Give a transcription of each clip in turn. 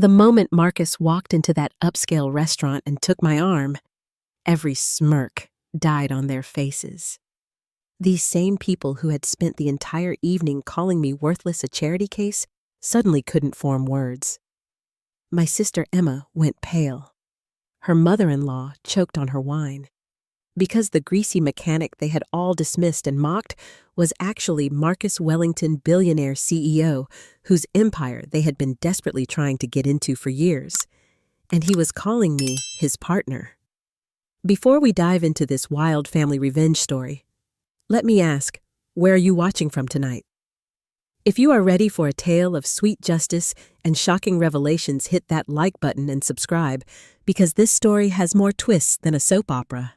The moment Marcus walked into that upscale restaurant and took my arm, every smirk died on their faces. These same people who had spent the entire evening calling me worthless a charity case suddenly couldn't form words. My sister Emma went pale. Her mother-in-law choked on her wine. Because the greasy mechanic they had all dismissed and mocked was actually Marcus Wellington, billionaire CEO, whose empire they had been desperately trying to get into for years. And he was calling me his partner. Before we dive into this wild family revenge story, let me ask, where are you watching from tonight? If you are ready for a tale of sweet justice and shocking revelations, hit that like button and subscribe, because this story has more twists than a soap opera.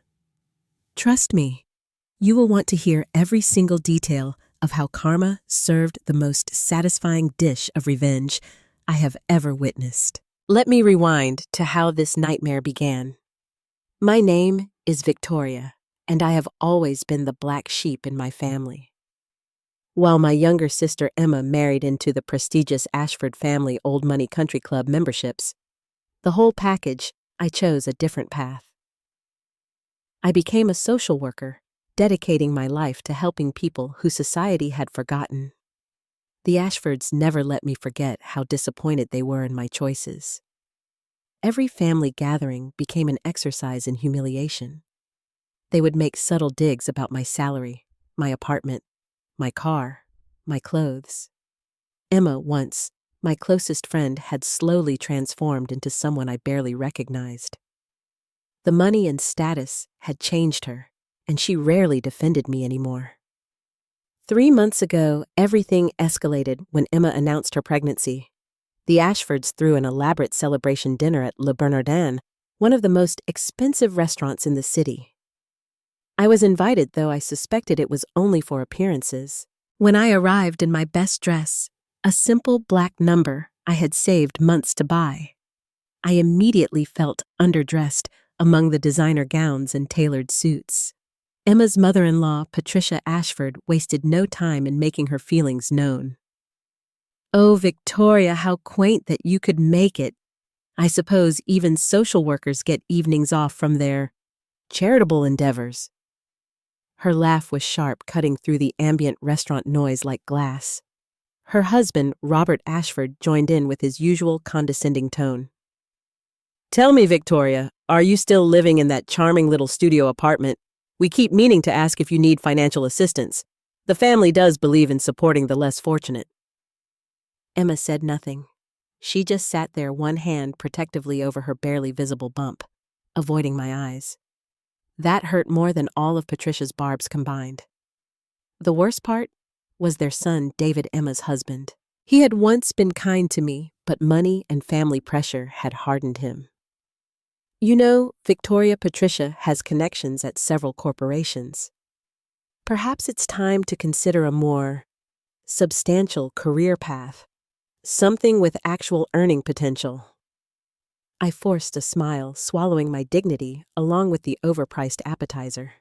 Trust me, you will want to hear every single detail of how karma served the most satisfying dish of revenge I have ever witnessed. Let me rewind to how this nightmare began. My name is Victoria, and I have always been the black sheep in my family. While my younger sister Emma married into the prestigious Ashford family Old Money Country Club memberships, the whole package, I chose a different path. I became a social worker, dedicating my life to helping people who society had forgotten. The Ashfords never let me forget how disappointed they were in my choices. Every family gathering became an exercise in humiliation. They would make subtle digs about my salary, my apartment, my car, my clothes. Emma, once my closest friend, had slowly transformed into someone I barely recognized. The money and status had changed her, and she rarely defended me anymore. 3 months ago, everything escalated when Emma announced her pregnancy. The Ashfords threw an elaborate celebration dinner at Le Bernardin, one of the most expensive restaurants in the city. I was invited, though I suspected it was only for appearances. When I arrived in my best dress, a simple black number I had saved months to buy, I immediately felt underdressed among the designer gowns and tailored suits. Emma's mother-in-law, Patricia Ashford, wasted no time in making her feelings known. "Oh, Victoria, how quaint that you could make it. I suppose even social workers get evenings off from their charitable endeavors." Her laugh was sharp, cutting through the ambient restaurant noise like glass. Her husband, Robert Ashford, joined in with his usual condescending tone. "Tell me, Victoria, are you still living in that charming little studio apartment? We keep meaning to ask if you need financial assistance. The family does believe in supporting the less fortunate." Emma said nothing. She just sat there, one hand protectively over her barely visible bump, avoiding my eyes. That hurt more than all of Patricia's barbs combined. The worst part was their son, David, Emma's husband. He had once been kind to me, but money and family pressure had hardened him. "You know, Victoria, Patricia has connections at several corporations. Perhaps it's time to consider a more substantial career path, something with actual earning potential." I forced a smile, swallowing my dignity along with the overpriced appetizer.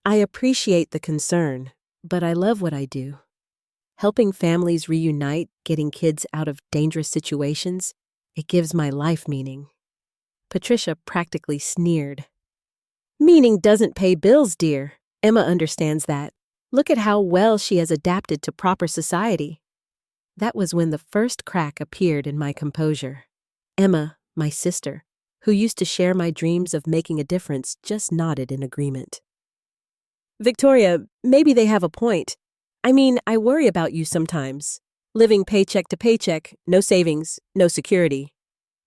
"I appreciate the concern, but I love what I do. Helping families reunite, getting kids out of dangerous situations, it gives my life meaning." Patricia practically sneered. "Meaning doesn't pay bills, dear. Emma understands that. Look at how well she has adapted to proper society." That was when the first crack appeared in my composure. Emma, my sister, who used to share my dreams of making a difference, just nodded in agreement. "Victoria, maybe they have a point. I mean, I worry about you sometimes. Living paycheck to paycheck, no savings, no security.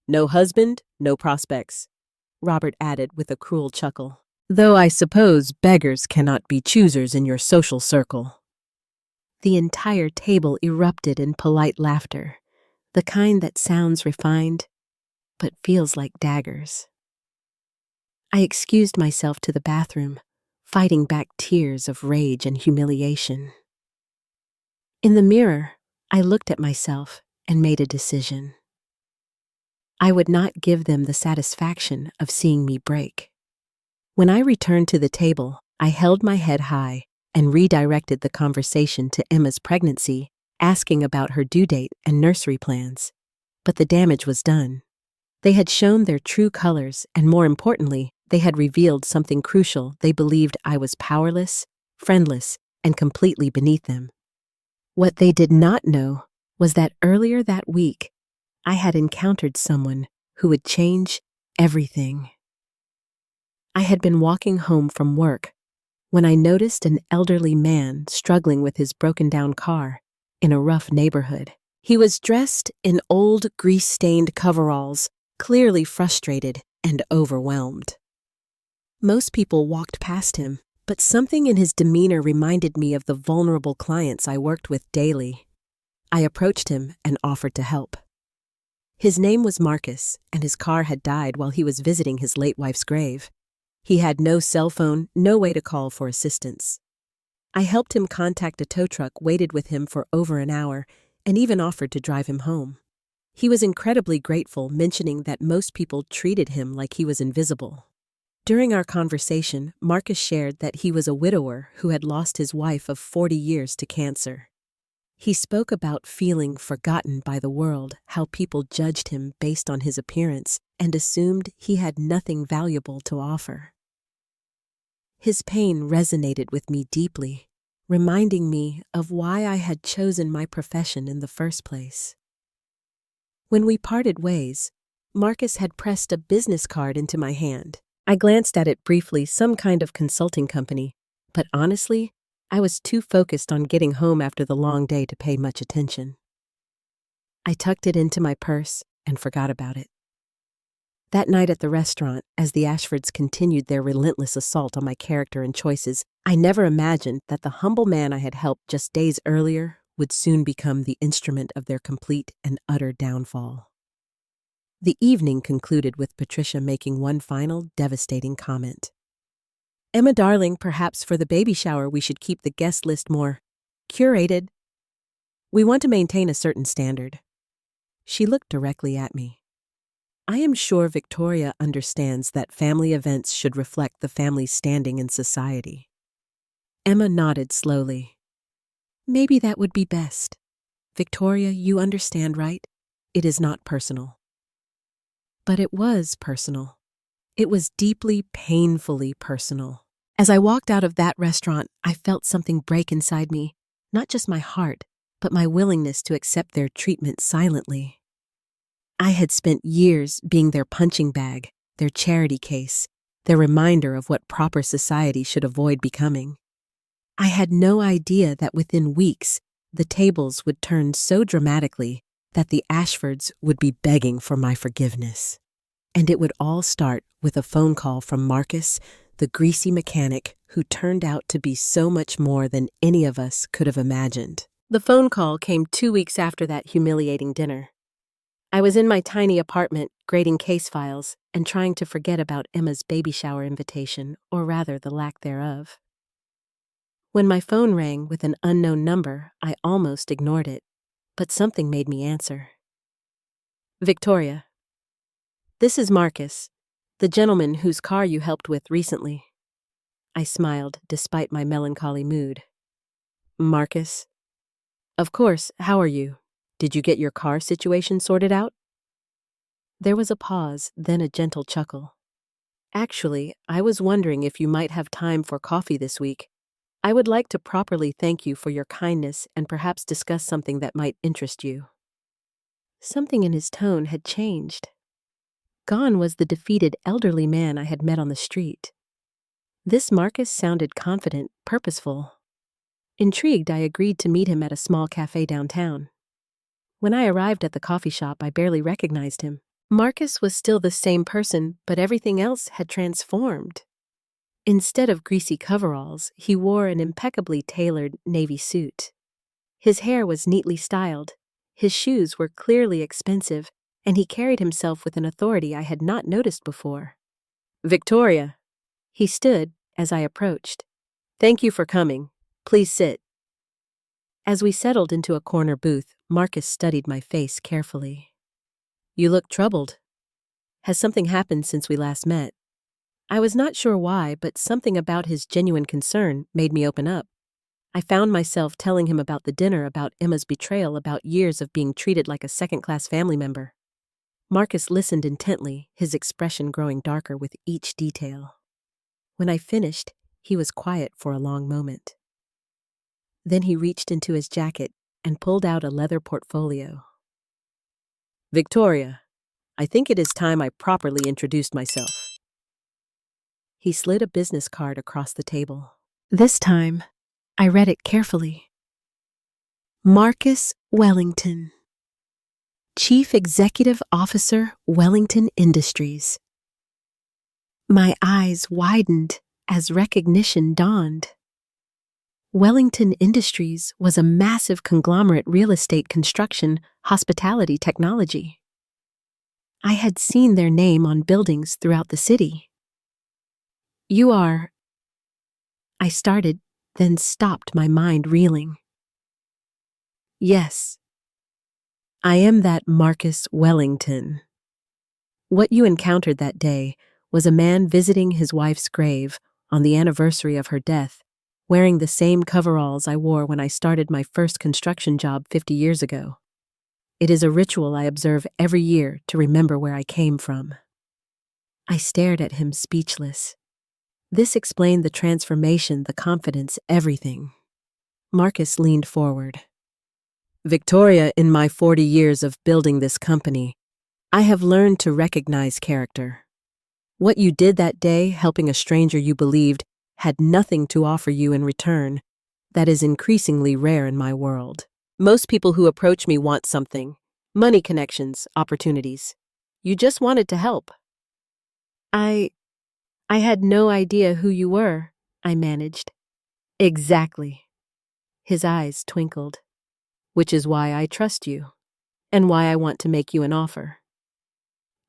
No husband, no prospects," Robert added with a cruel chuckle. "Though I suppose beggars cannot be choosers in your social circle." The entire table erupted in polite laughter, the kind that sounds refined, but feels like daggers. I excused myself to the bathroom, fighting back tears of rage and humiliation. In the mirror, I looked at myself and made a decision. I would not give them the satisfaction of seeing me break. When I returned to the table, I held my head high and redirected the conversation to Emma's pregnancy, asking about her due date and nursery plans. but the damage was done. They had shown their true colors, and more importantly, they had revealed something crucial. They believed I was powerless, friendless, and completely beneath them. What they did not know was that earlier that week, I had encountered someone who would change everything. I had been walking home from work when I noticed an elderly man struggling with his broken-down car in a rough neighborhood. He was dressed in old, grease-stained coveralls, clearly frustrated and overwhelmed. Most people walked past him, but something in his demeanor reminded me of the vulnerable clients I worked with daily. I approached him and offered to help. His name was Marcus, and his car had died while he was visiting his late wife's grave. He had no cell phone, no way to call for assistance. I helped him contact a tow truck, waited with him for over an hour, and even offered to drive him home. He was incredibly grateful, mentioning that most people treated him like he was invisible. During our conversation, Marcus shared that he was a widower who had lost his wife of 40 years to cancer. He spoke about feeling forgotten by the world, how people judged him based on his appearance and assumed he had nothing valuable to offer. His pain resonated with me deeply, reminding me of why I had chosen my profession in the first place. When we parted ways, Marcus had pressed a business card into my hand. I glanced at it briefly, some kind of consulting company, but honestly, I was too focused on getting home after the long day to pay much attention. I tucked it into my purse and forgot about it. That night at the restaurant, as the Ashfords continued their relentless assault on my character and choices, I never imagined that the humble man I had helped just days earlier would soon become the instrument of their complete and utter downfall. The evening concluded with Patricia making one final, devastating comment. "Emma, darling, perhaps for the baby shower we should keep the guest list more curated. We want to maintain a certain standard." She looked directly at me. "I am sure Victoria understands that family events should reflect the family's standing in society." Emma nodded slowly. "Maybe that would be best. Victoria, you understand, right? It is not personal." But it was personal. It was deeply, painfully personal. As I walked out of that restaurant, I felt something break inside me, not just my heart, but my willingness to accept their treatment silently. I had spent years being their punching bag, their charity case, their reminder of what proper society should avoid becoming. I had no idea that within weeks, the tables would turn so dramatically that the Ashfords would be begging for my forgiveness. And it would all start with a phone call from Marcus, the greasy mechanic who turned out to be so much more than any of us could have imagined. The phone call came 2 weeks after that humiliating dinner. I was in my tiny apartment, grading case files and trying to forget about Emma's baby shower invitation, or rather the lack thereof. When my phone rang with an unknown number, I almost ignored it, but something made me answer. "Victoria, this is Marcus, the gentleman whose car you helped with recently." I smiled, despite my melancholy mood. "Marcus? Of course, how are you? Did you get your car situation sorted out?" There was a pause, then a gentle chuckle. "Actually, I was wondering if you might have time for coffee this week. I would like to properly thank you for your kindness and perhaps discuss something that might interest you." Something in his tone had changed. Gone was the defeated elderly man I had met on the street. This Marcus sounded confident, purposeful. Intrigued, I agreed to meet him at a small cafe downtown. When I arrived at the coffee shop, I barely recognized him. Marcus was still the same person, but everything else had transformed. Instead of greasy coveralls, he wore an impeccably tailored navy suit. His hair was neatly styled, his shoes were clearly expensive, and he carried himself with an authority I had not noticed before. "Victoria." He stood as I approached. "Thank you for coming. Please sit." As we settled into a corner booth, Marcus studied my face carefully. "You look troubled. Has something happened since we last met?" I was not sure why, but something about his genuine concern made me open up. I found myself telling him about the dinner, about Emma's betrayal, about years of being treated like a second-class family member. Marcus listened intently, his expression growing darker with each detail. When I finished, he was quiet for a long moment. Then he reached into his jacket and pulled out a leather portfolio. "Victoria, I think it is time I properly introduced myself." He slid a business card across the table. This time, I read it carefully. Marcus Wellington, Chief Executive Officer, Wellington Industries. My eyes widened as recognition dawned. Wellington Industries was a massive conglomerate real estate construction, hospitality technology. I had seen their name on buildings throughout the city. "You are..." I started, then stopped, my mind reeling. "Yes, I am that Marcus Wellington." What you encountered that day was a man visiting his wife's grave on the anniversary of her death, wearing the same coveralls I wore when I started my first construction job 50 years ago. It is a ritual I observe every year to remember where I came from. I stared at him speechless. This explained the transformation, the confidence, everything. Marcus leaned forward. "Victoria, in my 40 years of building this company, I have learned to recognize character. What you did that day, helping a stranger you believed had nothing to offer you in return, that is increasingly rare in my world. Most people who approach me want something: money, connections, opportunities. You just wanted to help." I had no idea who you were," I managed. "Exactly." His eyes twinkled. "Which is why I trust you, and why I want to make you an offer."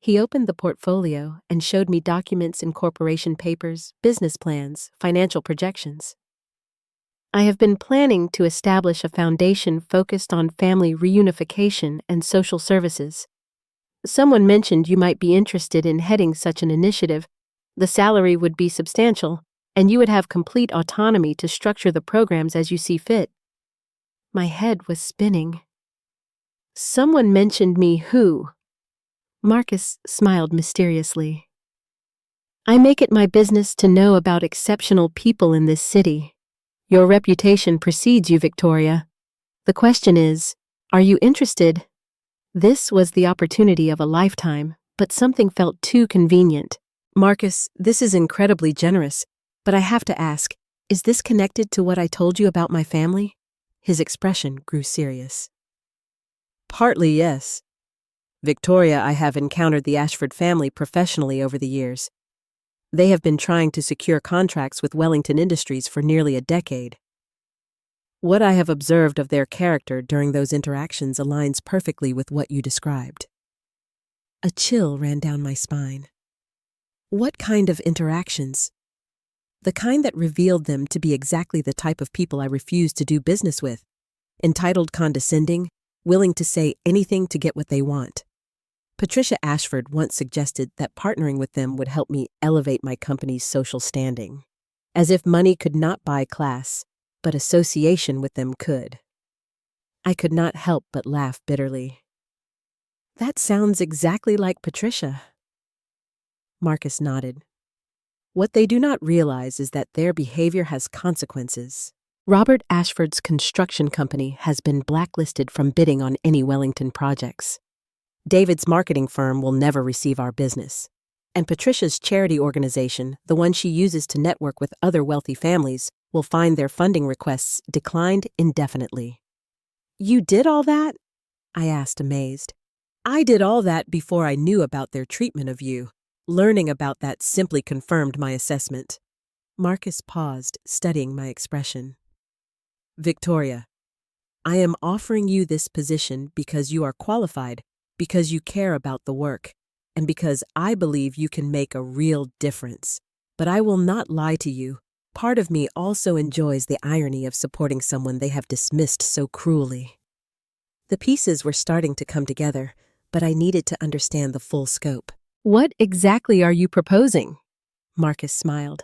He opened the portfolio and showed me documents and corporation papers, business plans, financial projections. "I have been planning to establish a foundation focused on family reunification and social services. Someone mentioned you might be interested in heading such an initiative. The salary would be substantial, and you would have complete autonomy to structure the programs as you see fit." My head was spinning. "Someone mentioned me who?" Marcus smiled mysteriously. "I make it my business to know about exceptional people in this city. Your reputation precedes you, Victoria. The question is, are you interested?" This was the opportunity of a lifetime, but something felt too convenient. "Marcus, this is incredibly generous, but I have to ask, is this connected to what I told you about my family?" His expression grew serious. "Partly, yes. Victoria, I have encountered the Ashford family professionally over the years. They have been trying to secure contracts with Wellington Industries for nearly a decade. What I have observed of their character during those interactions aligns perfectly with what you described." A chill ran down my spine. "What kind of interactions?" "The kind that revealed them to be exactly the type of people I refuse to do business with. Entitled, condescending, willing to say anything to get what they want. Patricia Ashford once suggested that partnering with them would help me elevate my company's social standing. As if money could not buy class, but association with them could." I could not help but laugh bitterly. "That sounds exactly like Patricia." Marcus nodded. "What they do not realize is that their behavior has consequences. Robert Ashford's construction company has been blacklisted from bidding on any Wellington projects. David's marketing firm will never receive our business. And Patricia's charity organization, the one she uses to network with other wealthy families, will find their funding requests declined indefinitely." "You did all that?" I asked, amazed. "I did all that before I knew about their treatment of you. Learning about that simply confirmed my assessment." Marcus paused, studying my expression. "Victoria, I am offering you this position because you are qualified, because you care about the work, and because I believe you can make a real difference. But I will not lie to you. Part of me also enjoys the irony of supporting someone they have dismissed so cruelly." The pieces were starting to come together, but I needed to understand the full scope. "What exactly are you proposing?" Marcus smiled.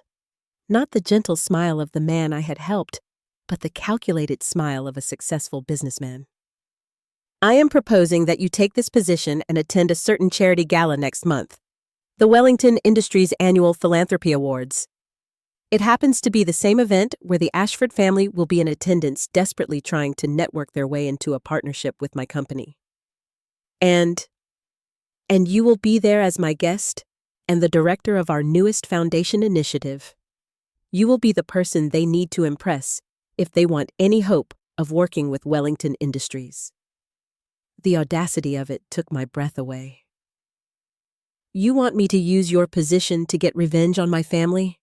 Not the gentle smile of the man I had helped, but the calculated smile of a successful businessman. I am proposing that you take this position and attend a certain charity gala next month, the Wellington Industries Annual Philanthropy Awards. It happens to be the same event where the Ashford family will be in attendance, desperately trying to network their way into a partnership with my company. And you will be there as my guest and the director of our newest foundation initiative. You will be the person they need to impress if they want any hope of working with Wellington Industries. The audacity of it took my breath away. You want me to use your position to get revenge on my family?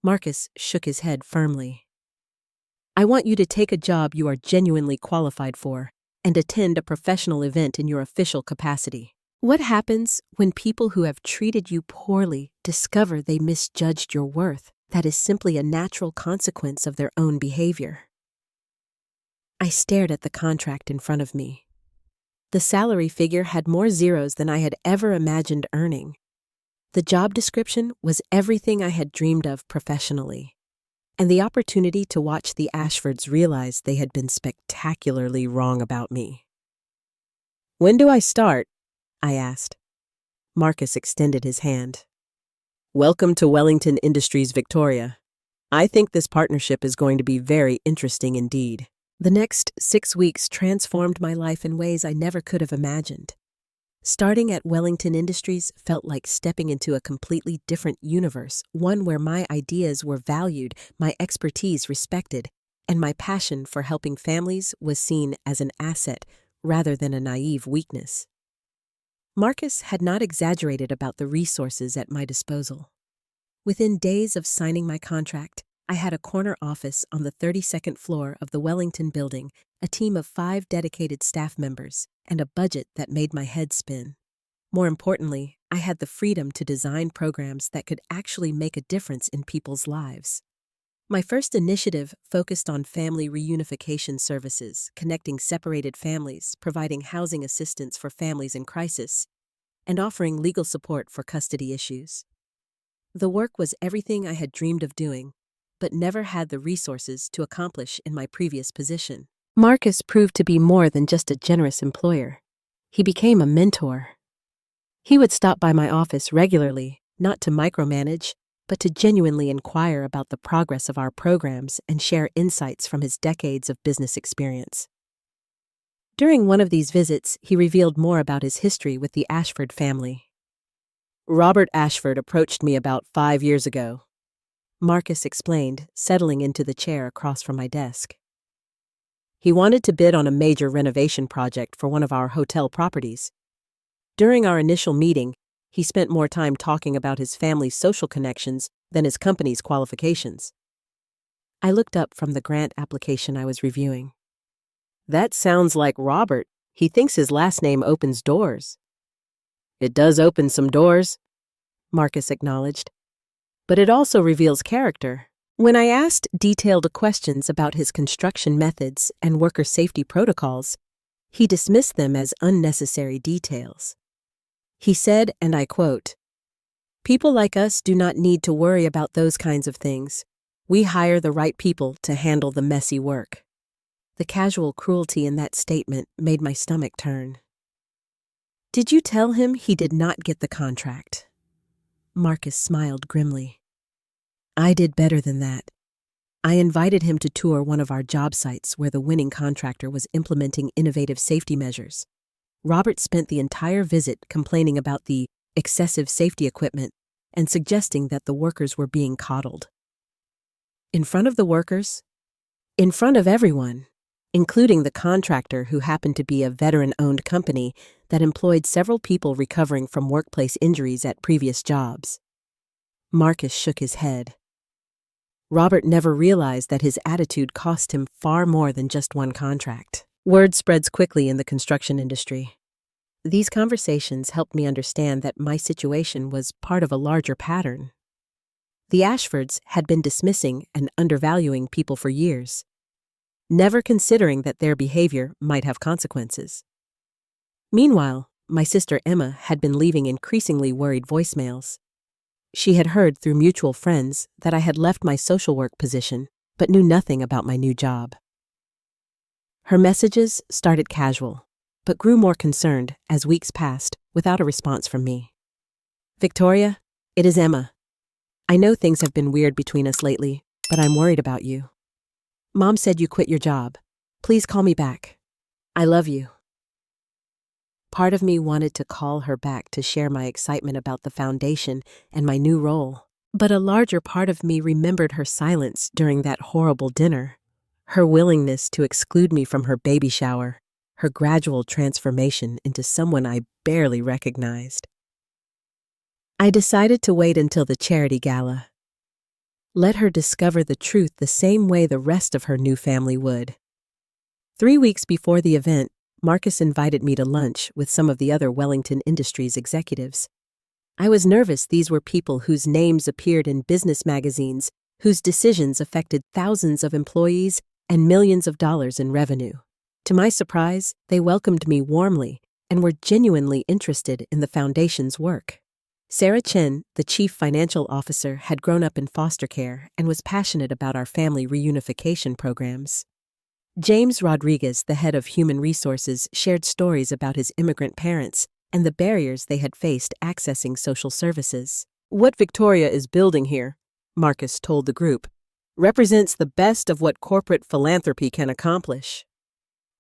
Marcus shook his head firmly. I want you to take a job you are genuinely qualified for and attend a professional event in your official capacity. What happens when people who have treated you poorly discover they misjudged your worth? That is simply a natural consequence of their own behavior. I stared at the contract in front of me. The salary figure had more zeros than I had ever imagined earning. The job description was everything I had dreamed of professionally, and the opportunity to watch the Ashfords realize they had been spectacularly wrong about me. When do I start? I asked. Marcus extended his hand. Welcome to Wellington Industries, Victoria. I think this partnership is going to be very interesting indeed. The next 6 weeks transformed my life in ways I never could have imagined. Starting at Wellington Industries felt like stepping into a completely different universe, one where my ideas were valued, my expertise respected, and my passion for helping families was seen as an asset rather than a naive weakness. Marcus had not exaggerated about the resources at my disposal. Within days of signing my contract, I had a corner office on the 32nd floor of the Wellington building, a team of 5 dedicated staff members, and a budget that made my head spin. More importantly, I had the freedom to design programs that could actually make a difference in people's lives. My first initiative focused on family reunification services, connecting separated families, providing housing assistance for families in crisis, and offering legal support for custody issues. The work was everything I had dreamed of doing, but never had the resources to accomplish in my previous position. Marcus proved to be more than just a generous employer. He became a mentor. He would stop by my office regularly, not to micromanage, but to genuinely inquire about the progress of our programs and share insights from his decades of business experience. During one of these visits, he revealed more about his history with the Ashford family. Robert Ashford approached me about 5 years ago, Marcus explained, settling into the chair across from my desk. He wanted to bid on a major renovation project for one of our hotel properties. During our initial meeting, he spent more time talking about his family's social connections than his company's qualifications. I looked up from the grant application I was reviewing. That sounds like Robert. He thinks his last name opens doors. It does open some doors, Marcus acknowledged. But it also reveals character. When I asked detailed questions about his construction methods and worker safety protocols, he dismissed them as unnecessary details. He said, and I quote, "People like us do not need to worry about those kinds of things. We hire the right people to handle the messy work." The casual cruelty in that statement made my stomach turn. Did you tell him he did not get the contract? Marcus smiled grimly. I did better than that. I invited him to tour one of our job sites where the winning contractor was implementing innovative safety measures. Robert spent the entire visit complaining about the excessive safety equipment and suggesting that the workers were being coddled. In front of the workers? In front of everyone, including the contractor who happened to be a veteran-owned company that employed several people recovering from workplace injuries at previous jobs. Marcus shook his head. Robert never realized that his attitude cost him far more than just one contract. Word spreads quickly in the construction industry. These conversations helped me understand that my situation was part of a larger pattern. The Ashfords had been dismissing and undervaluing people for years, never considering that their behavior might have consequences. Meanwhile, my sister Emma had been leaving increasingly worried voicemails. She had heard through mutual friends that I had left my social work position, but knew nothing about my new job. Her messages started casual. but grew more concerned as weeks passed without a response from me. Victoria, it is Emma. I know things have been weird between us lately, but I'm worried about you. Mom said you quit your job. Please call me back. I love you. Part of me wanted to call her back to share my excitement about the foundation and my new role, but a larger part of me remembered her silence during that horrible dinner, her willingness to exclude me from her baby shower, her gradual transformation into someone I barely recognized. I decided to wait until the charity gala. Let her discover the truth the same way the rest of her new family would. 3 weeks before the event, Marcus invited me to lunch with some of the other Wellington Industries executives. I was nervous these were people whose names appeared in business magazines, whose decisions affected thousands of employees and millions of dollars in revenue. To my surprise, they welcomed me warmly and were genuinely interested in the foundation's work. Sarah Chen, the chief financial officer, had grown up in foster care and was passionate about our family reunification programs. James Rodriguez, the head of human resources, shared stories about his immigrant parents and the barriers they had faced accessing social services. What Victoria is building here, Marcus told the group, represents the best of what corporate philanthropy can accomplish.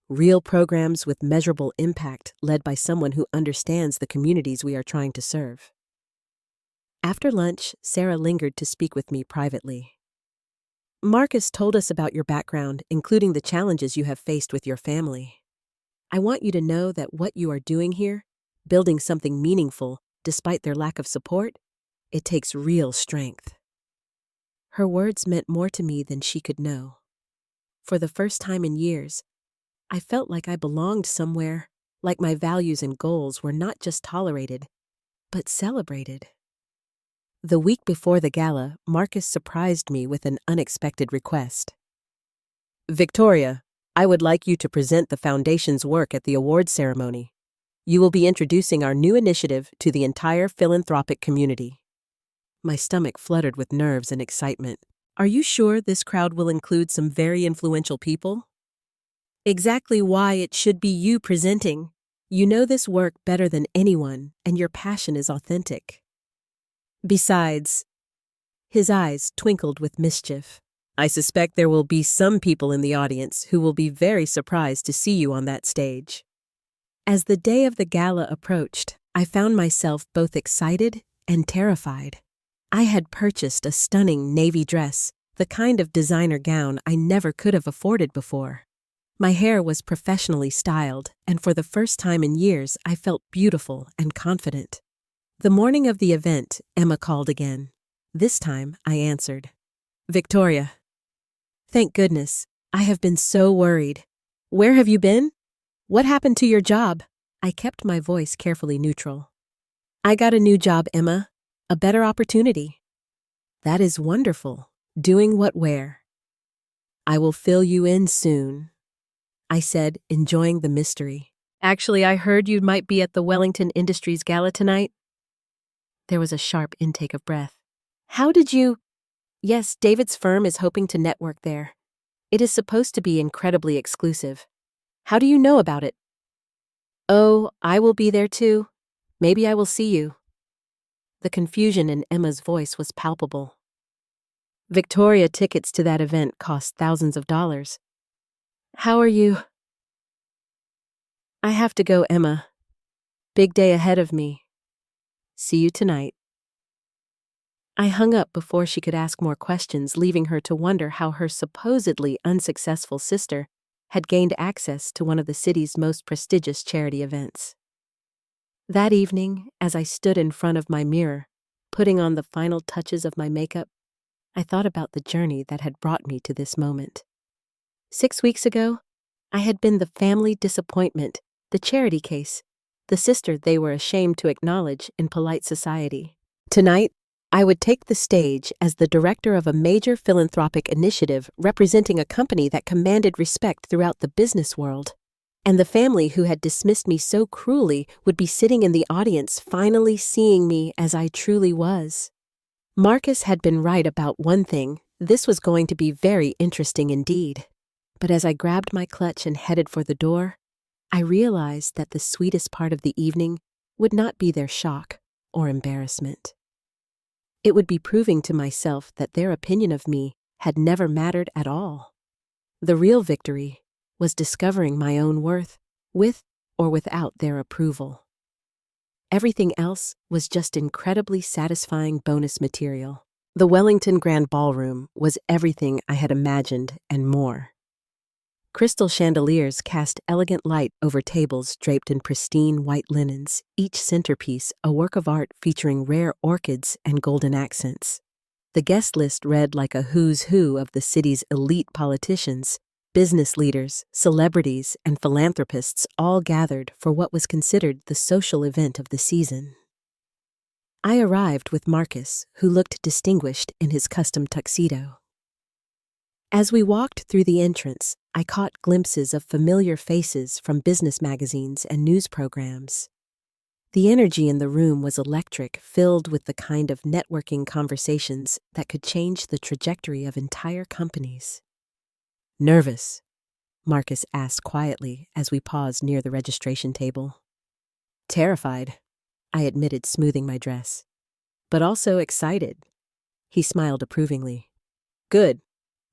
Real programs with measurable impact led by someone who understands the communities we are trying to serve. After lunch, Sarah lingered to speak with me privately. Marcus told us about your background, including the challenges you have faced with your family. I want you to know that what you are doing here, building something meaningful despite their lack of support, it takes real strength. Her words meant more to me than she could know. For the first time in years, I felt like I belonged somewhere, like my values and goals were not just tolerated, but celebrated. The week before the gala, Marcus surprised me with an unexpected request. Victoria, I would like you to present the foundation's work at the awards ceremony. You will be introducing our new initiative to the entire philanthropic community. My stomach fluttered with nerves and excitement. Are you sure this crowd will include some very influential people? Exactly why it should be you presenting. You know this work better than anyone, and your passion is authentic. Besides, his eyes twinkled with mischief. I suspect there will be some people in the audience who will be very surprised to see you on that stage. As the day of the gala approached, I found myself both excited and terrified. I had purchased a stunning navy dress, the kind of designer gown I never could have afforded before. My hair was professionally styled, and for the first time in years, I felt beautiful and confident. The morning of the event, Emma called again. This time, I answered. Victoria. Thank goodness. I have been so worried. Where have you been? What happened to your job? I kept my voice carefully neutral. I got a new job, Emma. A better opportunity. That is wonderful. Doing what where? I will fill you in soon, I said, enjoying the mystery. Actually, I heard you might be at the Wellington Industries Gala tonight. There was a sharp intake of breath. How did you? Yes, David's firm is hoping to network there. It is supposed to be incredibly exclusive. How do you know about it? Oh, I will be there too. Maybe I will see you. The confusion in Emma's voice was palpable. Victoria, tickets to that event cost thousands of dollars. How are you? I have to go, Emma. Big day ahead of me. See you tonight. I hung up before she could ask more questions, leaving her to wonder how her supposedly unsuccessful sister had gained access to one of the city's most prestigious charity events. That evening, as I stood in front of my mirror, putting on the final touches of my makeup, I thought about the journey that had brought me to this moment. 6 weeks ago, I had been the family disappointment, the charity case, the sister they were ashamed to acknowledge in polite society. Tonight, I would take the stage as the director of a major philanthropic initiative representing a company that commanded respect throughout the business world. And the family who had dismissed me so cruelly would be sitting in the audience, finally seeing me as I truly was. Marcus had been right about one thing. This was going to be very interesting indeed. But as I grabbed my clutch and headed for the door, I realized that the sweetest part of the evening would not be their shock or embarrassment. It would be proving to myself that their opinion of me had never mattered at all. The real victory was discovering my own worth, with or without their approval. Everything else was just incredibly satisfying bonus material. The Wellington Grand Ballroom was everything I had imagined and more. Crystal chandeliers cast elegant light over tables draped in pristine white linens, each centerpiece a work of art featuring rare orchids and golden accents. The guest list read like a who's who of the city's elite politicians, business leaders, celebrities, and philanthropists all gathered for what was considered the social event of the season. I arrived with Marcus, who looked distinguished in his custom tuxedo. As we walked through the entrance, I caught glimpses of familiar faces from business magazines and news programs. The energy in the room was electric, filled with the kind of networking conversations that could change the trajectory of entire companies. "Nervous?" Marcus asked quietly as we paused near the registration table. "Terrified," I admitted, smoothing my dress. "But also excited." He smiled approvingly. "Good.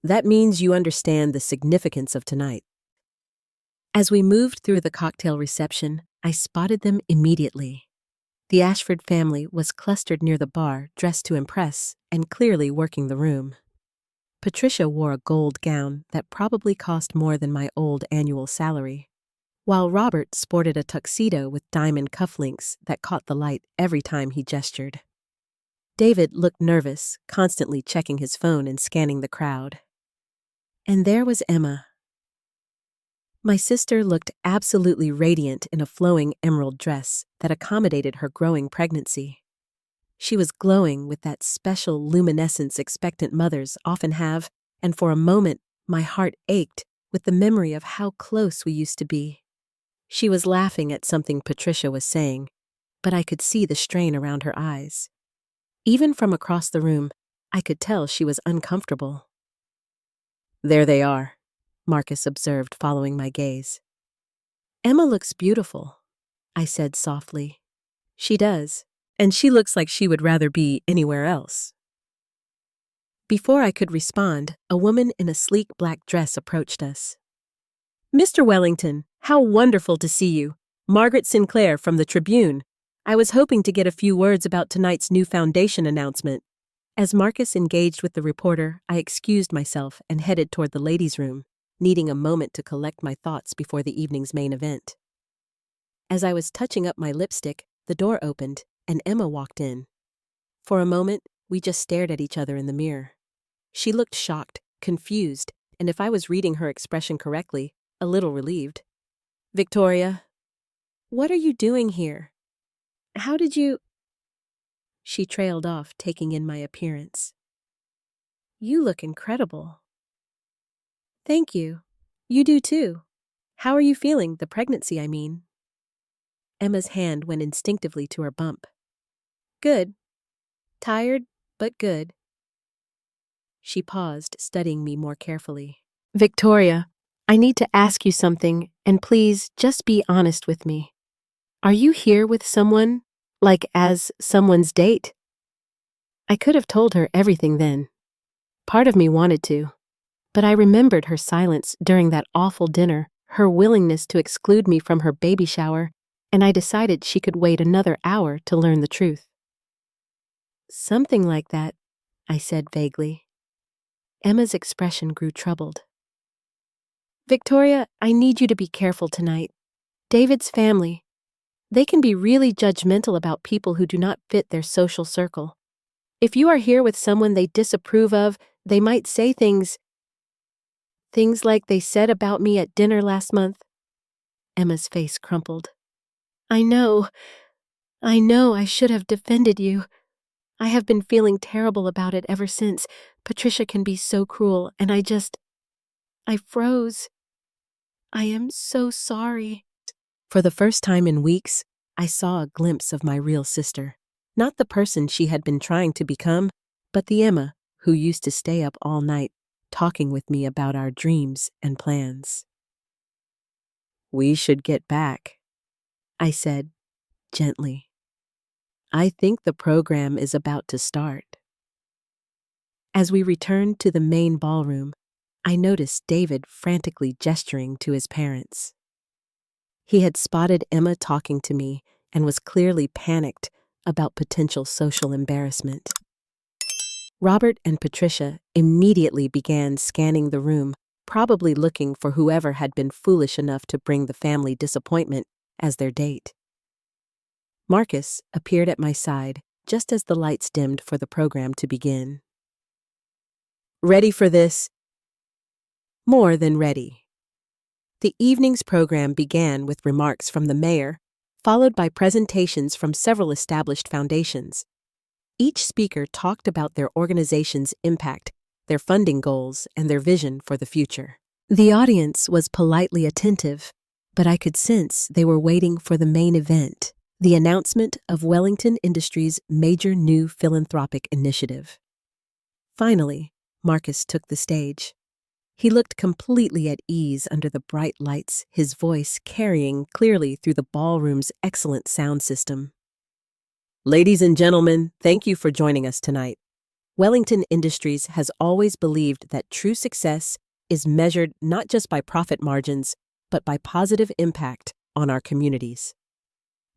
That means you understand the significance of tonight." As we moved through the cocktail reception, I spotted them immediately. The Ashford family was clustered near the bar, dressed to impress, and clearly working the room. Patricia wore a gold gown that probably cost more than my old annual salary, while Robert sported a tuxedo with diamond cufflinks that caught the light every time he gestured. David looked nervous, constantly checking his phone and scanning the crowd. And there was Emma. My sister looked absolutely radiant in a flowing emerald dress that accommodated her growing pregnancy. She was glowing with that special luminescence expectant mothers often have, and for a moment my heart ached with the memory of how close we used to be. She was laughing at something Patricia was saying, but I could see the strain around her eyes. Even from across the room, I could tell she was uncomfortable. "There they are," Marcus observed, following my gaze. "Emma looks beautiful," I said softly. "She does, and she looks like she would rather be anywhere else." Before I could respond, a woman in a sleek black dress approached us. "Mr. Wellington, how wonderful to see you. Margaret Sinclair from the Tribune. I was hoping to get a few words about tonight's new foundation announcement." As Marcus engaged with the reporter, I excused myself and headed toward the ladies' room, needing a moment to collect my thoughts before the evening's main event. As I was touching up my lipstick, the door opened, and Emma walked in. For a moment, we just stared at each other in the mirror. She looked shocked, confused, and if I was reading her expression correctly, a little relieved. "Victoria, what are you doing here? How did you—" She trailed off, taking in my appearance. "You look incredible." "Thank you. You do too. How are you feeling, the pregnancy, I mean?" Emma's hand went instinctively to her bump. "Good. Tired, but good." She paused, studying me more carefully. "Victoria, I need to ask you something, and please just be honest with me. Are you here with someone, like as someone's date?" I could have told her everything then. Part of me wanted to, but I remembered her silence during that awful dinner, her willingness to exclude me from her baby shower, and I decided she could wait another hour to learn the truth. "Something like that," I said vaguely. Emma's expression grew troubled. "Victoria, I need you to be careful tonight. David's family, they can be really judgmental about people who do not fit their social circle. If you are here with someone they disapprove of, they might say things like they said about me at dinner last month." Emma's face crumpled. I know I should have defended you. I have been feeling terrible about it ever since. Patricia can be so cruel, and I froze. I am so sorry." For the first time in weeks, I saw a glimpse of my real sister. Not the person she had been trying to become, but the Emma who used to stay up all night, talking with me about our dreams and plans. We should get back, I said gently. I think the program is about to start. As we returned to the main ballroom, I noticed David frantically gesturing to his parents. He had spotted Emma talking to me and was clearly panicked about potential social embarrassment. Robert and Patricia immediately began scanning the room, probably looking for whoever had been foolish enough to bring the family disappointment as their date. Marcus appeared at my side just as the lights dimmed for the program to begin. Ready for this? More than ready. The evening's program began with remarks from the mayor, followed by presentations from several established foundations. Each speaker talked about their organization's impact, their funding goals, and their vision for the future. The audience was politely attentive, but I could sense they were waiting for the main event, the announcement of Wellington Industries' major new philanthropic initiative. Finally, Marcus took the stage. He looked completely at ease under the bright lights, his voice carrying clearly through the ballroom's excellent sound system. Ladies and gentlemen, thank you for joining us tonight. Wellington Industries has always believed that true success is measured not just by profit margins, but by positive impact on our communities.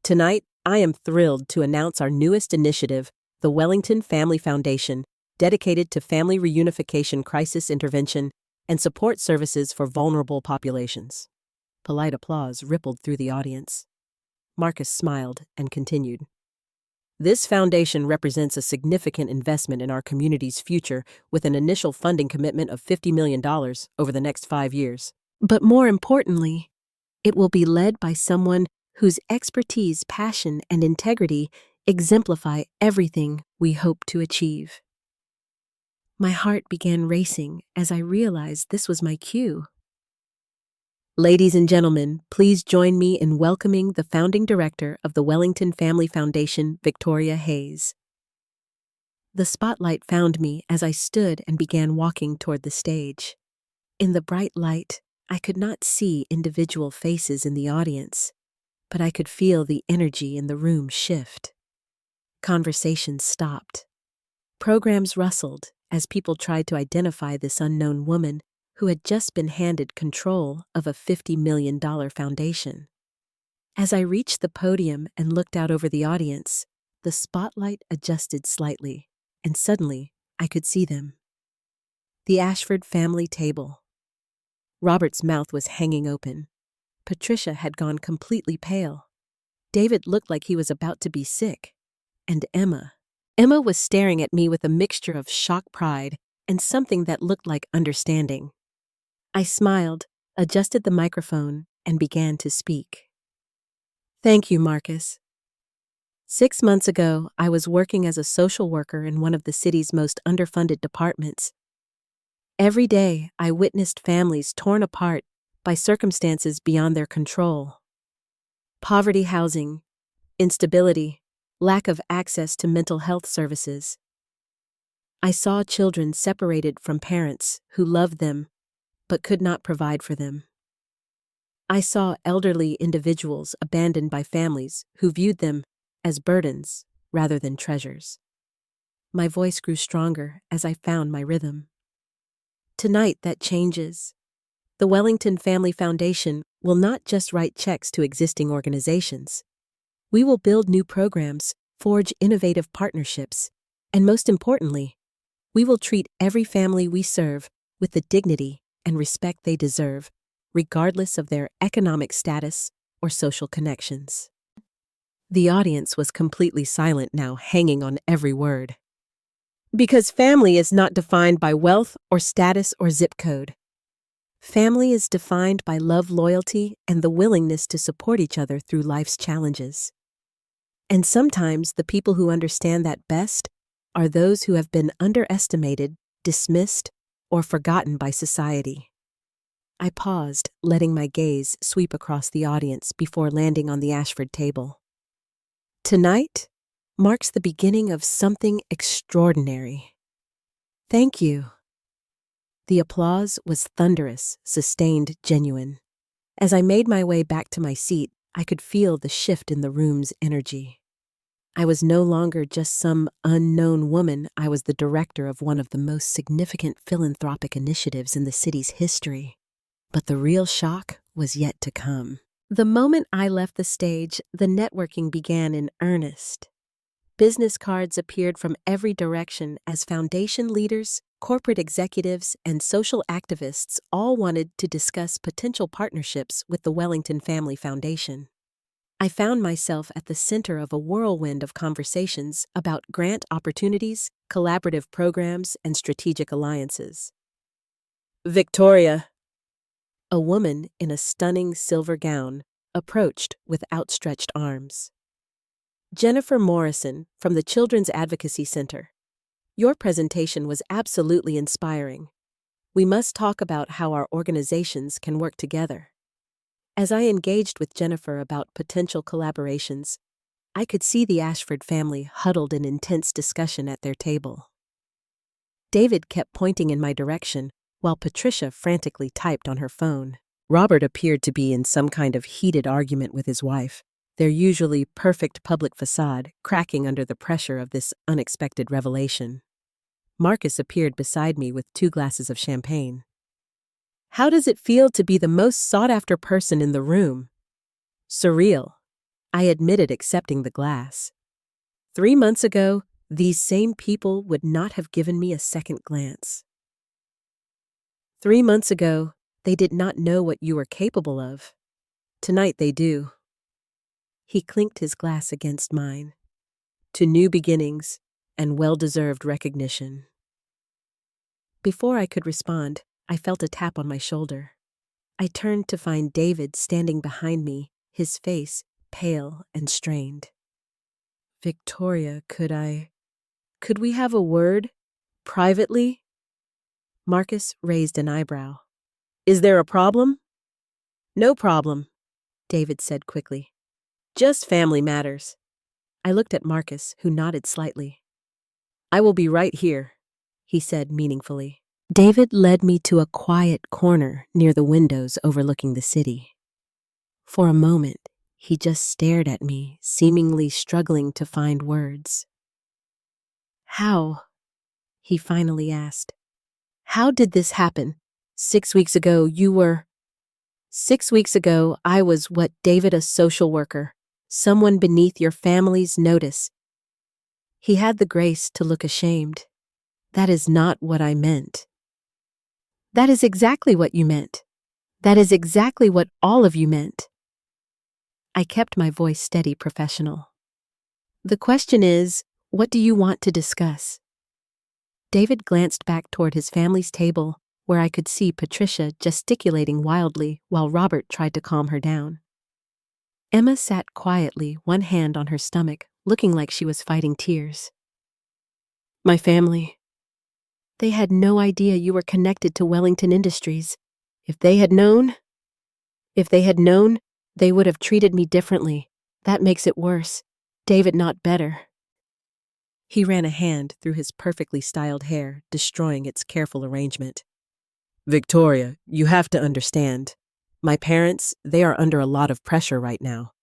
Tonight, I am thrilled to announce our newest initiative, the Wellington Family Foundation, dedicated to family reunification crisis intervention and support services for vulnerable populations. Polite applause rippled through the audience. Marcus smiled and continued. This foundation represents a significant investment in our community's future with an initial funding commitment of $50 million over the next 5 years. But more importantly, it will be led by someone whose expertise, passion, and integrity exemplify everything we hope to achieve. My heart began racing as I realized this was my cue. Ladies and gentlemen, please join me in welcoming the founding director of the Wellington Family Foundation, Victoria Hayes. The spotlight found me as I stood and began walking toward the stage. In the bright light, I could not see individual faces in the audience, but I could feel the energy in the room shift. Conversations stopped. Programs rustled as people tried to identify this unknown woman who had just been handed control of a $50 million foundation. As I reached the podium and looked out over the audience, the spotlight adjusted slightly, and suddenly I could see them. The Ashford family table. Robert's mouth was hanging open. Patricia had gone completely pale. David looked like he was about to be sick. And Emma was staring at me with a mixture of shock pride and something that looked like understanding. I smiled, adjusted the microphone, and began to speak. Thank you, Marcus. 6 months ago, I was working as a social worker in one of the city's most underfunded departments. Every day, I witnessed families torn apart by circumstances beyond their control. Poverty housing, instability, lack of access to mental health services. I saw children separated from parents who loved them but could not provide for them. I saw elderly individuals abandoned by families who viewed them as burdens rather than treasures. My voice grew stronger as I found my rhythm. Tonight that changes. The Wellington Family Foundation will not just write checks to existing organizations. We will build new programs, forge innovative partnerships, and most importantly, we will treat every family we serve with the dignity and respect they deserve, regardless of their economic status or social connections. The audience was completely silent now, hanging on every word. Because family is not defined by wealth or status or zip code. Family is defined by love, loyalty, and the willingness to support each other through life's challenges. And sometimes the people who understand that best are those who have been underestimated, dismissed, or forgotten by society. I paused, letting my gaze sweep across the audience before landing on the Ashford table. Tonight marks the beginning of something extraordinary. Thank you. The applause was thunderous, sustained, genuine. As I made my way back to my seat, I could feel the shift in the room's energy. I was no longer just some unknown woman. I was the director of one of the most significant philanthropic initiatives in the city's history. But the real shock was yet to come. The moment I left the stage, the networking began in earnest. Business cards appeared from every direction as foundation leaders, corporate executives, and social activists all wanted to discuss potential partnerships with the Wellington Family Foundation. I found myself at the center of a whirlwind of conversations about grant opportunities, collaborative programs, and strategic alliances. Victoria, a woman in a stunning silver gown, approached with outstretched arms. Jennifer Morrison from the Children's Advocacy Center. Your presentation was absolutely inspiring. We must talk about how our organizations can work together. As I engaged with Jennifer about potential collaborations, I could see the Ashford family huddled in intense discussion at their table. David kept pointing in my direction, while Patricia frantically typed on her phone. Robert appeared to be in some kind of heated argument with his wife, their usually perfect public facade cracking under the pressure of this unexpected revelation. Marcus appeared beside me with 2 glasses of champagne. How does it feel to be the most sought-after person in the room? Surreal, I admitted, accepting the glass. 3 months ago, these same people would not have given me a second glance. 3 months ago, they did not know what you were capable of. Tonight they do. He clinked his glass against mine. To new beginnings and well-deserved recognition. Before I could respond, I felt a tap on my shoulder. I turned to find David standing behind me, his face pale and strained. Victoria, could we have a word? Privately? Marcus raised an eyebrow. Is there a problem? No problem, David said quickly. Just family matters. I looked at Marcus, who nodded slightly. I will be right here, he said meaningfully. David led me to a quiet corner near the windows overlooking the city. For a moment, he just stared at me, seemingly struggling to find words. How? He finally asked. How did this happen? 6 weeks ago, 6 weeks ago, I was what, David, a social worker, someone beneath your family's notice. He had the grace to look ashamed. That is not what I meant. That is exactly what you meant. That is exactly what all of you meant. I kept my voice steady, professional. The question is, what do you want to discuss? David glanced back toward his family's table, where I could see Patricia gesticulating wildly while Robert tried to calm her down. Emma sat quietly, one hand on her stomach, looking like she was fighting tears. My family. They had no idea you were connected to Wellington Industries. If they had known, they would have treated me differently. That makes it worse. David, not better. He ran a hand through his perfectly styled hair, destroying its careful arrangement. Victoria, you have to understand. My parents, they are under a lot of pressure right now.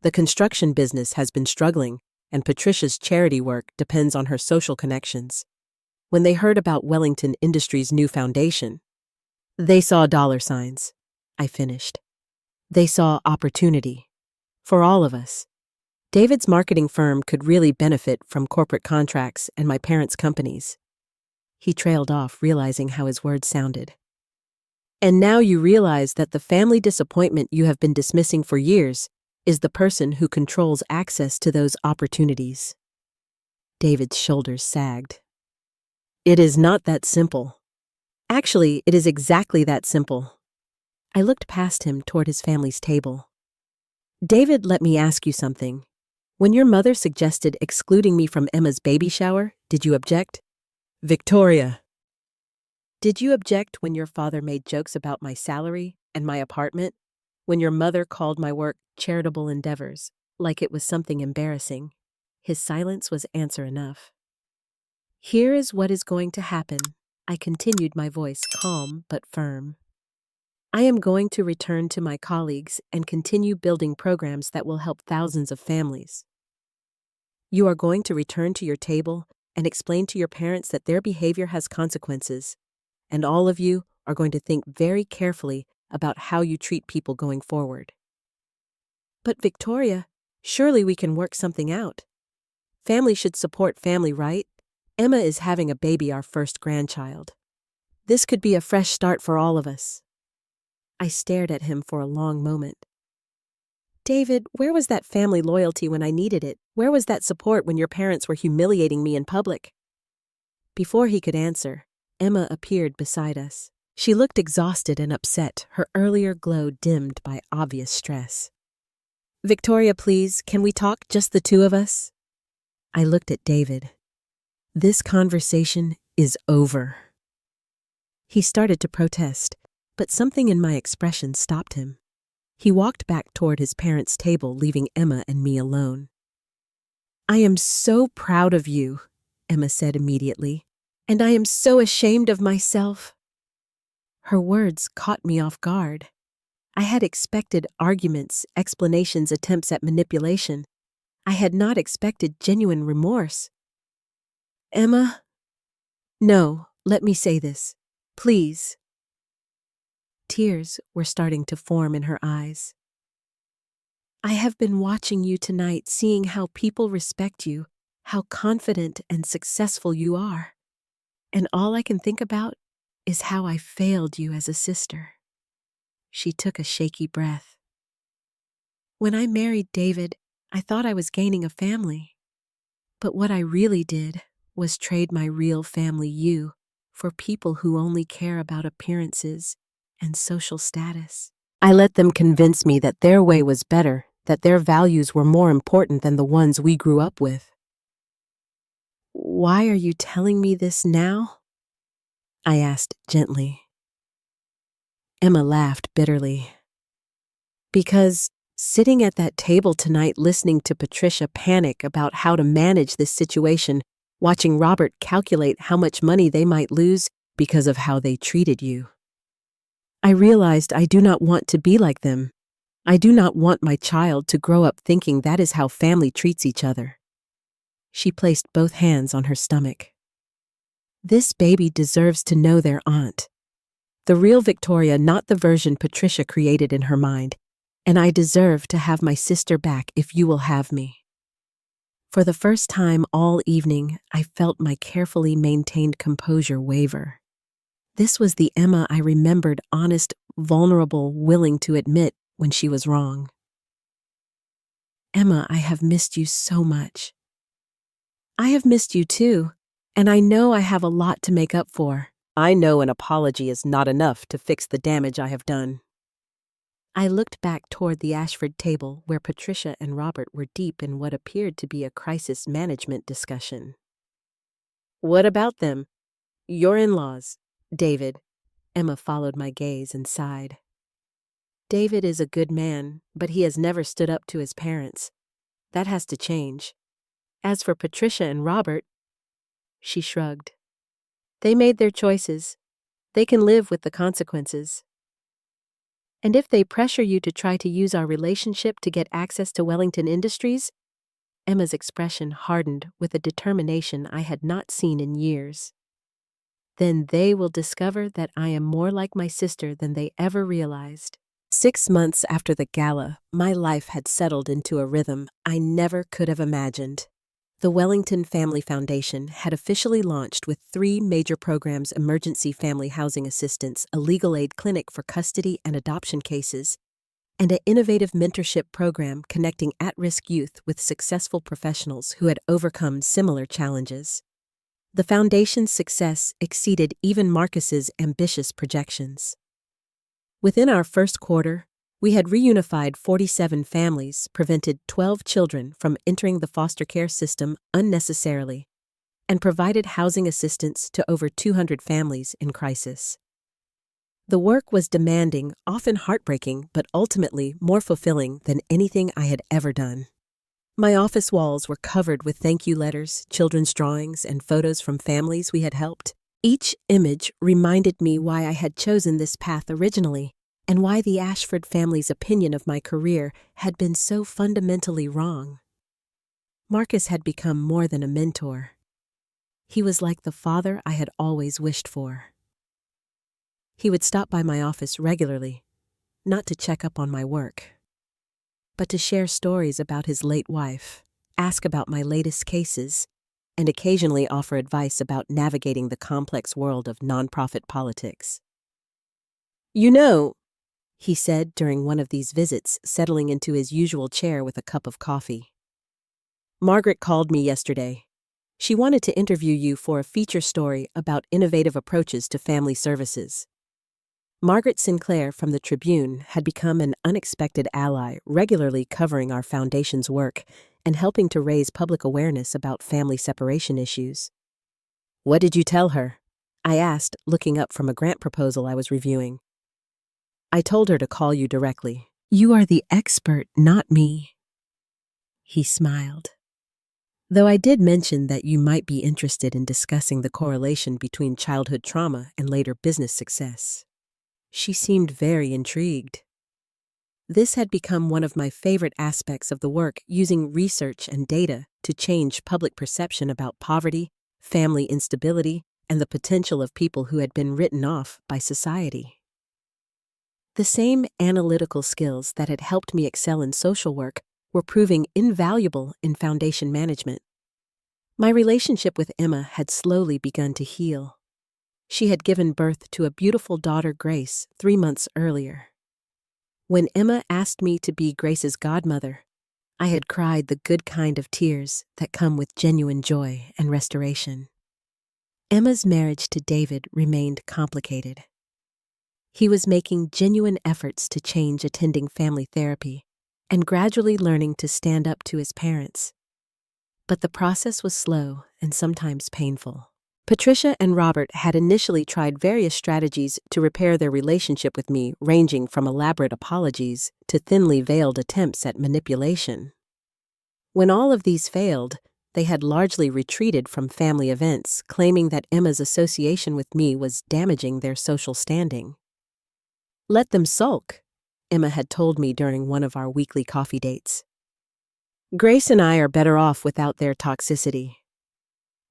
The construction business has been struggling, and Patricia's charity work depends on her social connections. When they heard about Wellington Industries' new foundation, they saw dollar signs. I finished. They saw opportunity. For all of us. David's marketing firm could really benefit from corporate contracts and my parents' companies. He trailed off, realizing how his words sounded. And now you realize that the family disappointment you have been dismissing for years is the person who controls access to those opportunities. David's shoulders sagged. It is not that simple. Actually, it is exactly that simple. I looked past him toward his family's table. David, let me ask you something. When your mother suggested excluding me from Emma's baby shower, did you object? Victoria. Did you object when your father made jokes about my salary and my apartment? When your mother called my work charitable endeavors, like it was something embarrassing? His silence was answer enough. Here is what is going to happen. I continued, my voice calm but firm. I am going to return to my colleagues and continue building programs that will help thousands of families. You are going to return to your table and explain to your parents that their behavior has consequences, and all of you are going to think very carefully about how you treat people going forward. But Victoria, surely we can work something out. Family should support family, right? Emma is having a baby, our first grandchild. This could be a fresh start for all of us. I stared at him for a long moment. David, where was that family loyalty when I needed it? Where was that support when your parents were humiliating me in public? Before he could answer, Emma appeared beside us. She looked exhausted and upset, her earlier glow dimmed by obvious stress. Victoria, please, can we talk, just the two of us? I looked at David. This conversation is over. He started to protest, but something in my expression stopped him. He walked back toward his parents' table, leaving Emma and me alone. I am so proud of you, Emma said immediately, and I am so ashamed of myself. Her words caught me off guard. I had expected arguments, explanations, attempts at manipulation. I had not expected genuine remorse. Emma? No, let me say this. Please. Tears were starting to form in her eyes. I have been watching you tonight, seeing how people respect you, how confident and successful you are. And all I can think about is how I failed you as a sister. She took a shaky breath. When I married David, I thought I was gaining a family. But what I really did was trade my real family, you, for people who only care about appearances and social status. I let them convince me that their way was better, that their values were more important than the ones we grew up with. Why are you telling me this now? I asked gently. Emma laughed bitterly. Because sitting at that table tonight listening to Patricia panic about how to manage this situation, watching Robert calculate how much money they might lose because of how they treated you, I realized I do not want to be like them. I do not want my child to grow up thinking that is how family treats each other. She placed both hands on her stomach. This baby deserves to know their aunt. The real Victoria, not the version Patricia created in her mind, and I deserve to have my sister back if you will have me. For the first time all evening, I felt my carefully maintained composure waver. This was the Emma I remembered, honest, vulnerable, willing to admit when she was wrong. Emma, I have missed you so much. I have missed you too, and I know I have a lot to make up for. I know an apology is not enough to fix the damage I have done. I looked back toward the Ashford table where Patricia and Robert were deep in what appeared to be a crisis management discussion. What about them? Your in-laws. David. Emma followed my gaze and sighed. David is a good man, but he has never stood up to his parents. That has to change. As for Patricia and Robert, she shrugged. They made their choices. They can live with the consequences. And if they pressure you to try to use our relationship to get access to Wellington Industries, Emma's expression hardened with a determination I had not seen in years. Then they will discover that I am more like my sister than they ever realized. 6 months after the gala, my life had settled into a rhythm I never could have imagined. The Wellington Family Foundation had officially launched with 3 major programs: emergency family housing assistance, a legal aid clinic for custody and adoption cases, and an innovative mentorship program connecting at-risk youth with successful professionals who had overcome similar challenges. The foundation's success exceeded even Marcus's ambitious projections. Within our first quarter, we had reunified 47 families, prevented 12 children from entering the foster care system unnecessarily, and provided housing assistance to over 200 families in crisis. The work was demanding, often heartbreaking, but ultimately more fulfilling than anything I had ever done. My office walls were covered with thank you letters, children's drawings, and photos from families we had helped. Each image reminded me why I had chosen this path originally, and why the Ashford family's opinion of my career had been so fundamentally wrong. Marcus had become more than a mentor. He was like the father I had always wished for. He would stop by my office regularly, not to check up on my work, but to share stories about his late wife, ask about my latest cases, and occasionally offer advice about navigating the complex world of nonprofit politics. "You know," he said during one of these visits, settling into his usual chair with a cup of coffee, "Margaret called me yesterday. She wanted to interview you for a feature story about innovative approaches to family services." Margaret Sinclair from the Tribune had become an unexpected ally, regularly covering our foundation's work and helping to raise public awareness about family separation issues. "What did you tell her?" I asked, looking up from a grant proposal I was reviewing. "I told her to call you directly." "You are the expert, not me." He smiled. "Though I did mention that you might be interested in discussing the correlation between childhood trauma and later business success." She seemed very intrigued. This had become one of my favorite aspects of the work, using research and data to change public perception about poverty, family instability, and the potential of people who had been written off by society. The same analytical skills that had helped me excel in social work were proving invaluable in foundation management. My relationship with Emma had slowly begun to heal. She had given birth to a beautiful daughter, Grace, 3 months earlier. When Emma asked me to be Grace's godmother, I had cried the good kind of tears that come with genuine joy and restoration. Emma's marriage to David remained complicated. He was making genuine efforts to change attending family therapy and gradually learning to stand up to his parents. But the process was slow and sometimes painful. Patricia and Robert had initially tried various strategies to repair their relationship with me, ranging from elaborate apologies to thinly veiled attempts at manipulation. When all of these failed, they had largely retreated from family events, claiming that Emma's association with me was damaging their social standing. "Let them sulk," Emma had told me during one of our weekly coffee dates. "Grace and I are better off without their toxicity."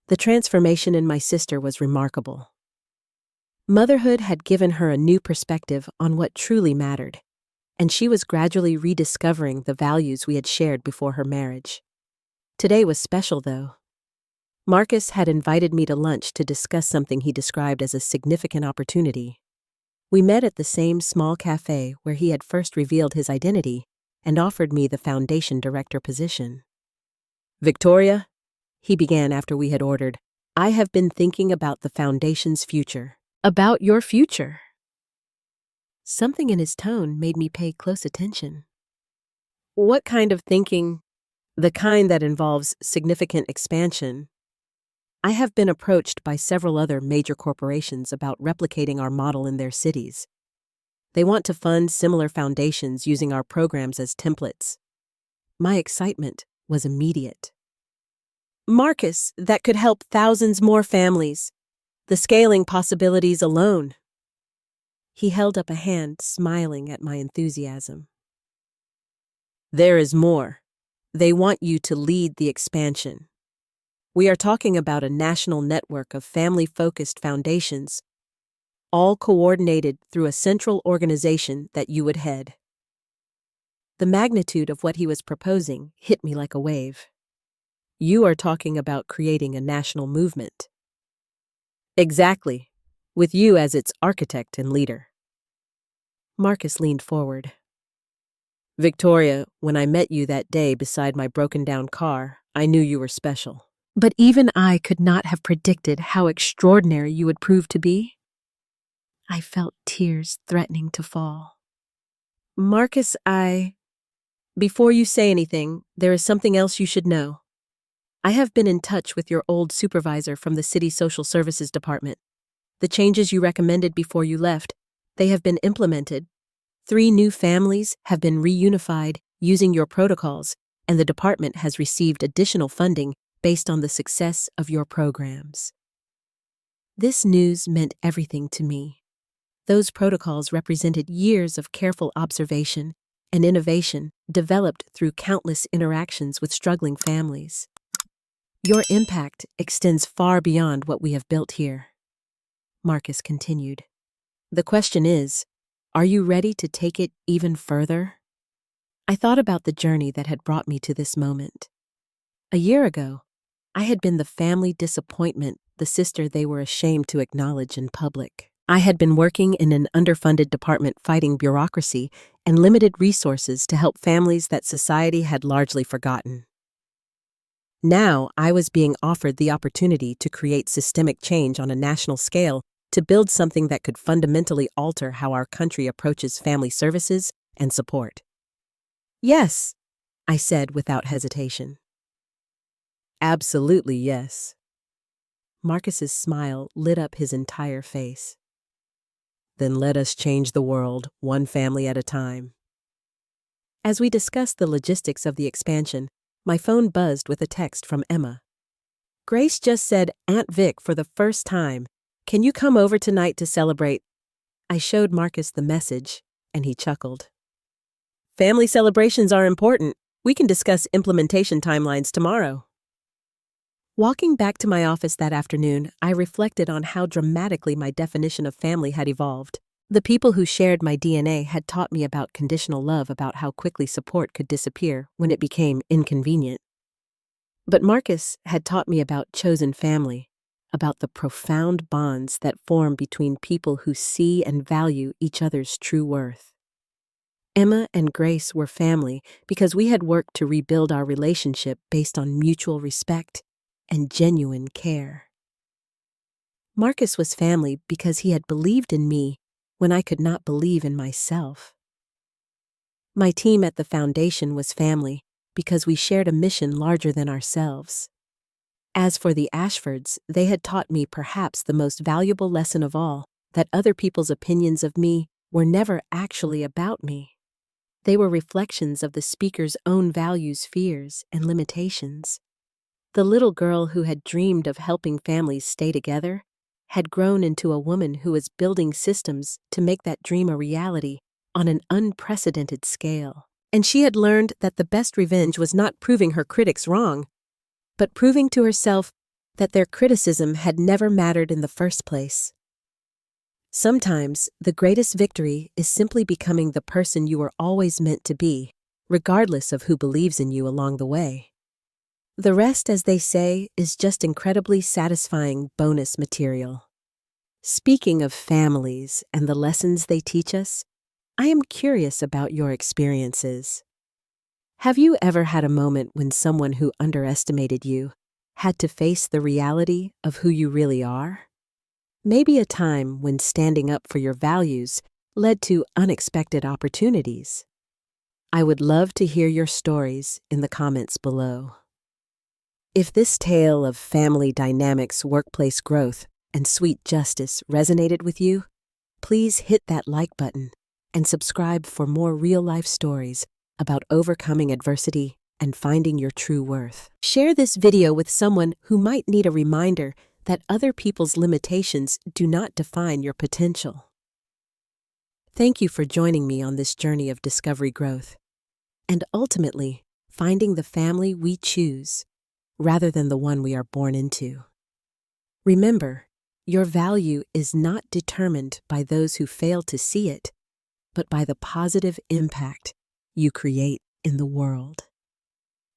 The transformation in my sister was remarkable. Motherhood had given her a new perspective on what truly mattered, and she was gradually rediscovering the values we had shared before her marriage. Today was special, though. Marcus had invited me to lunch to discuss something he described as a significant opportunity. We met at the same small cafe where he had first revealed his identity and offered me the foundation director position. "Victoria," he began after we had ordered, "I have been thinking about the foundation's future." "About your future?" Something in his tone made me pay close attention. "What kind of thinking?" "The kind that involves significant expansion. I have been approached by several other major corporations about replicating our model in their cities. They want to fund similar foundations using our programs as templates." My excitement was immediate. "Marcus, that could help thousands more families. The scaling possibilities alone." He held up a hand, smiling at my enthusiasm. "There is more. They want you to lead the expansion. We are talking about a national network of family-focused foundations, all coordinated through a central organization that you would head." The magnitude of what he was proposing hit me like a wave. "You are talking about creating a national movement." "Exactly, with you as its architect and leader." Marcus leaned forward. "Victoria, when I met you that day beside my broken-down car, I knew you were special. But even I could not have predicted how extraordinary you would prove to be." I felt tears threatening to fall. "Marcus, Before you say anything, there is something else you should know. I have been in touch with your old supervisor from the city social services department. The changes you recommended before you left, they have been implemented. 3 new families have been reunified using your protocols, and the department has received additional funding based on the success of your programs." This news meant everything to me. Those protocols represented years of careful observation and innovation developed through countless interactions with struggling families. Your impact extends far beyond what we have built here, Marcus continued. The question is, are you ready to take it even further? I thought about the journey that had brought me to this moment. A year ago, I had been the family disappointment, the sister they were ashamed to acknowledge in public. I had been working in an underfunded department fighting bureaucracy and limited resources to help families that society had largely forgotten. Now, I was being offered the opportunity to create systemic change on a national scale, to build something that could fundamentally alter how our country approaches family services and support. Yes, I said without hesitation. Absolutely yes. Marcus's smile lit up his entire face. Then let us change the world, one family at a time. As we discussed the logistics of the expansion, my phone buzzed with a text from Emma. Grace just said Aunt Vic for the first time. Can you come over tonight to celebrate? I showed Marcus the message, and he chuckled. Family celebrations are important. We can discuss implementation timelines tomorrow. Walking back to my office that afternoon, I reflected on how dramatically my definition of family had evolved. The people who shared my DNA had taught me about conditional love, about how quickly support could disappear when it became inconvenient. But Marcus had taught me about chosen family, about the profound bonds that form between people who see and value each other's true worth. Emma and Grace were family because we had worked to rebuild our relationship based on mutual respect and genuine care. Marcus was family because he had believed in me when I could not believe in myself. My team at the foundation was family because we shared a mission larger than ourselves. As for the Ashfords, they had taught me perhaps the most valuable lesson of all, that other people's opinions of me were never actually about me. They were reflections of the speaker's own values, fears, and limitations. The little girl who had dreamed of helping families stay together had grown into a woman who was building systems to make that dream a reality on an unprecedented scale. And she had learned that the best revenge was not proving her critics wrong, but proving to herself that their criticism had never mattered in the first place. Sometimes, the greatest victory is simply becoming the person you were always meant to be, regardless of who believes in you along the way. The rest, as they say, is just incredibly satisfying bonus material. Speaking of families and the lessons they teach us, I am curious about your experiences. Have you ever had a moment when someone who underestimated you had to face the reality of who you really are? Maybe a time when standing up for your values led to unexpected opportunities. I would love to hear your stories in the comments below. If this tale of family dynamics, workplace growth, and sweet justice resonated with you, please hit that like button and subscribe for more real-life stories about overcoming adversity and finding your true worth. Share this video with someone who might need a reminder that other people's limitations do not define your potential. Thank you for joining me on this journey of discovery, growth, and ultimately finding the family we choose rather than the one we are born into. Remember, your value is not determined by those who fail to see it, but by the positive impact you create in the world.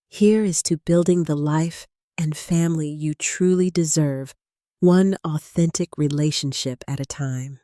Here is to building the life and family you truly deserve, one authentic relationship at a time.